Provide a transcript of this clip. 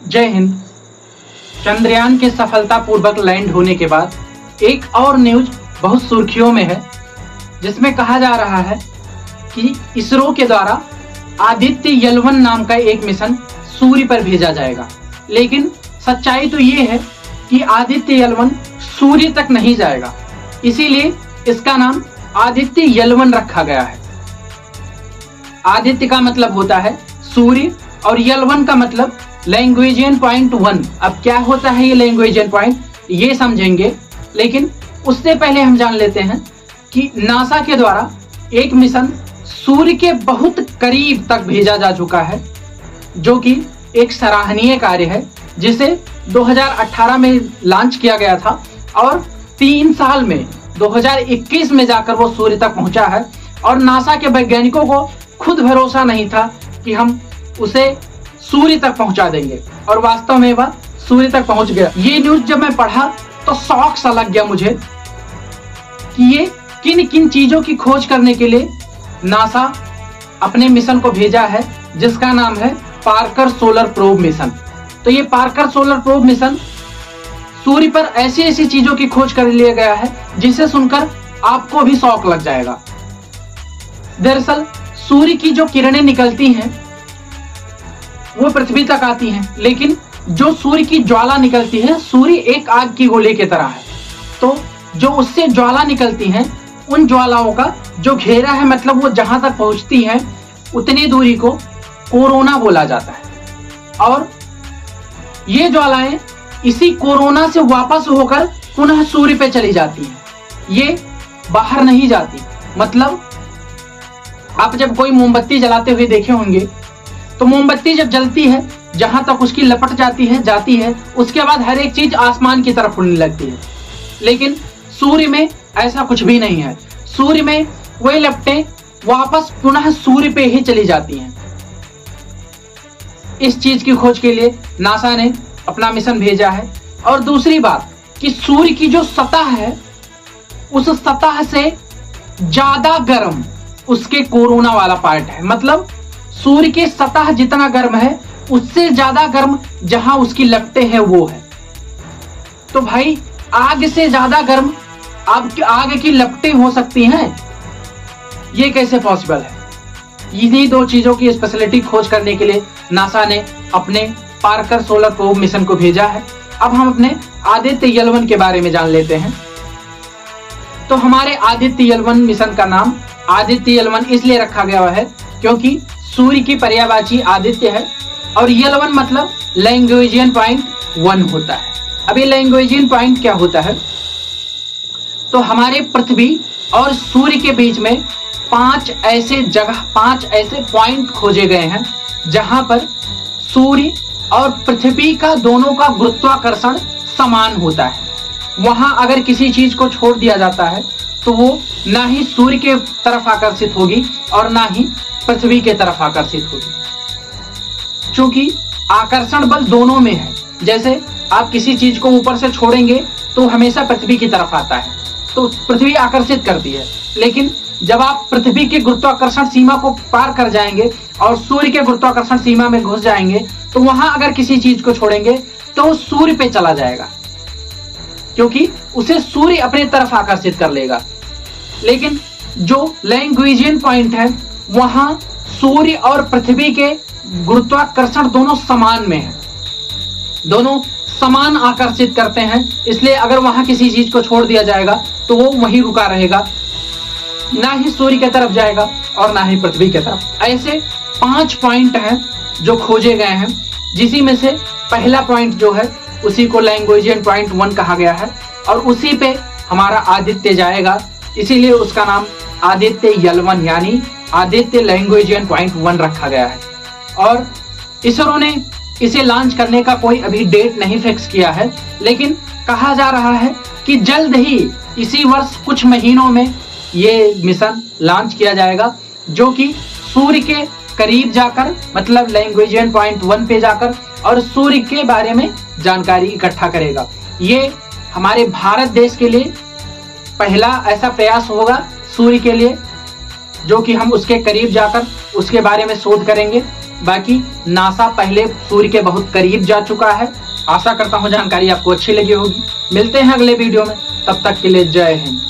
जय हिंद। चंद्रयान के सफलतापूर्वक लैंड होने के बाद एक और न्यूज बहुत सुर्खियों में है, जिसमें कहा जा रहा है कि इसरो के द्वारा आदित्य L1 नाम का एक मिशन सूर्य पर भेजा जाएगा। लेकिन सच्चाई तो ये है कि आदित्य L1 सूर्य तक नहीं जाएगा, इसीलिए इसका नाम आदित्य L1 रखा गया है। आदित्य का मतलब होता है सूर्य और L1 का मतलब लैंग्वेजियन पॉइंट 1। अब क्या होता है ये लैंग्वेजियन पॉइंट, ये समझेंगे, लेकिन उससे पहले हम जान लेते हैं कि नासा के द्वारा एक मिशन सूर्य के बहुत करीब तक भेजा जा चुका है, जो कि एक सराहनीय कार्य है, जिसे 2018 में लॉन्च किया गया था और 3 साल में 2021 में जाकर वो सूर्य तक पहुंचा है। और नासा के वैज्ञानिकों को खुद भरोसा नहीं था कि हम उसे सूर्य तक पहुंचा देंगे, और वास्तव में वह सूर्य तक पहुंच गया। ये न्यूज जब मैं पढ़ा तो शौक सा लग गया मुझे कि ये किन किन चीजों की खोज करने के लिए नासा अपने मिशन को भेजा है, जिसका नाम है पार्कर सोलर प्रोब मिशन। तो ये पार्कर सोलर प्रोब मिशन सूर्य पर ऐसी ऐसी चीजों की खोज कर लिया गया है जिसे सुनकर आपको भी शौक लग जाएगा। दरअसल सूर्य की जो किरणें निकलती हैं वो पृथ्वी तक आती हैं, लेकिन जो सूर्य की ज्वाला निकलती है, सूर्य एक आग की गोले की तरह है, तो जो उससे ज्वाला निकलती हैं उन ज्वालाओं का जो घेरा है, मतलब वो जहां तक पहुंचती हैं उतनी दूरी को कोरोना बोला जाता है। और ये ज्वालाएं इसी कोरोना से वापस होकर पुनः सूर्य पे चली जाती हैं, ये बाहर नहीं जाती। मतलब आप जब कोई मोमबत्ती जलाते हुए देखे होंगे तो मोमबत्ती जब जलती है, जहां तक उसकी लपट जाती है, उसके बाद हर एक चीज आसमान की तरफ उड़ने लगती है। लेकिन सूर्य में ऐसा कुछ भी नहीं है। सूर्य में वही लपटें वापस पुनः सूर्य पे ही चली जाती हैं। इस चीज की खोज के लिए नासा ने अपना मिशन भेजा है। और दूसरी बात कि सूर्य की जो सतह है, उस सतह से ज्यादा गर्म उसके कोरोना वाला पार्ट है। मतलब सूर्य की सतह जितना गर्म है, उससे ज्यादा गर्म जहां उसकी लपटें हैं वो है। तो भाई आग से ज्यादा गर्म आग की लपटें हो सकती हैं, ये कैसे पॉसिबल है? इन्हीं दो चीजों की स्पेशलिटी खोज करने के लिए नासा ने अपने पार्कर सोलर प्रोब मिशन को भेजा है। अब हम अपने आदित्य L1 के बारे में जान लेते हैं। तो हमारे आदित्य L1 मिशन का नाम आदित्य L1 इसलिए रखा गया है क्योंकि सूर्य की पर्यायवाची आदित्य है और L1 मतलब लैंग्वेजियन पॉइंट 1 होता है। अब ये लैंग्वेजियन पॉइंट क्या होता है? तो हमारे पृथ्वी और सूर्य के बीच में 5 ऐसे पॉइंट खोजे गए हैं जहां पर सूर्य और पृथ्वी का दोनों का गुरुत्वाकर्षण समान होता है। वहां अगर किसी चीज को छोड़ दिया जाता है तो वो ना ही सूर्य के तरफ आकर्षित होगी और ना ही पृथ्वी के तरफ आकर्षित होगी, क्योंकि आकर्षण बल दोनों में है। जैसे आप किसी चीज को ऊपर से छोड़ेंगे तो हमेशा पृथ्वी की तरफ आता है, तो पृथ्वी आकर्षित करती है। लेकिन जब आप पृथ्वी के गुरुत्वाकर्षण सीमा को पार कर जाएंगे और सूर्य के गुरुत्वाकर्षण सीमा में घुस जाएंगे, तो वहां अगर किसी चीज को छोड़ेंगे तो वो सूर्य पे चला जाएगा, क्योंकि उसे सूर्य अपनी तरफ आकर्षित कर लेगा। लेकिन जो लैंग्वेजियन पॉइंट है, वहां सूर्य और पृथ्वी के गुरुत्वाकर्षण दोनों समान में है, दोनों समान आकर्षित करते हैं। इसलिए अगर वहां किसी चीज को छोड़ दिया जाएगा तो वो वहीं रुका रहेगा, ना ही सूर्य की तरफ जाएगा और ना ही पृथ्वी की तरफ। ऐसे 5 पॉइंट हैं जो खोजे गए हैं, जिसी में से पहला पॉइंट जो है उसी को लैंग्वेजियन पॉइंट 1 कहा गया है और उसी पे हमारा आदित्य जाएगा, इसीलिए उसका नाम आदित्य L1 यानी आदित्य लैंग्वेजियन पॉइंट 1 रखा गया है। और इसरो ने इसे लॉन्च करने का कोई अभी डेट नहीं फिक्स किया है, लेकिन कहा जा रहा है कि जल्द ही इसी वर्ष कुछ महीनों में ये मिशन लॉन्च किया जाएगा, जो कि सूर्य के करीब जाकर, मतलब लैंग्वेजियन पॉइंट 1 पे जाकर और सूर्य के बारे में जानकारी इकट्ठा करेगा। ये हमारे भारत देश के लिए पहला ऐसा प्रयास होगा सूर्य के लिए, जो कि हम उसके करीब जाकर उसके बारे में शोध करेंगे। बाकी नासा पहले सूर्य के बहुत करीब जा चुका है। आशा करता हूं जानकारी आपको अच्छी लगी होगी। मिलते हैं अगले वीडियो में, तब तक के लिए जय हिंद।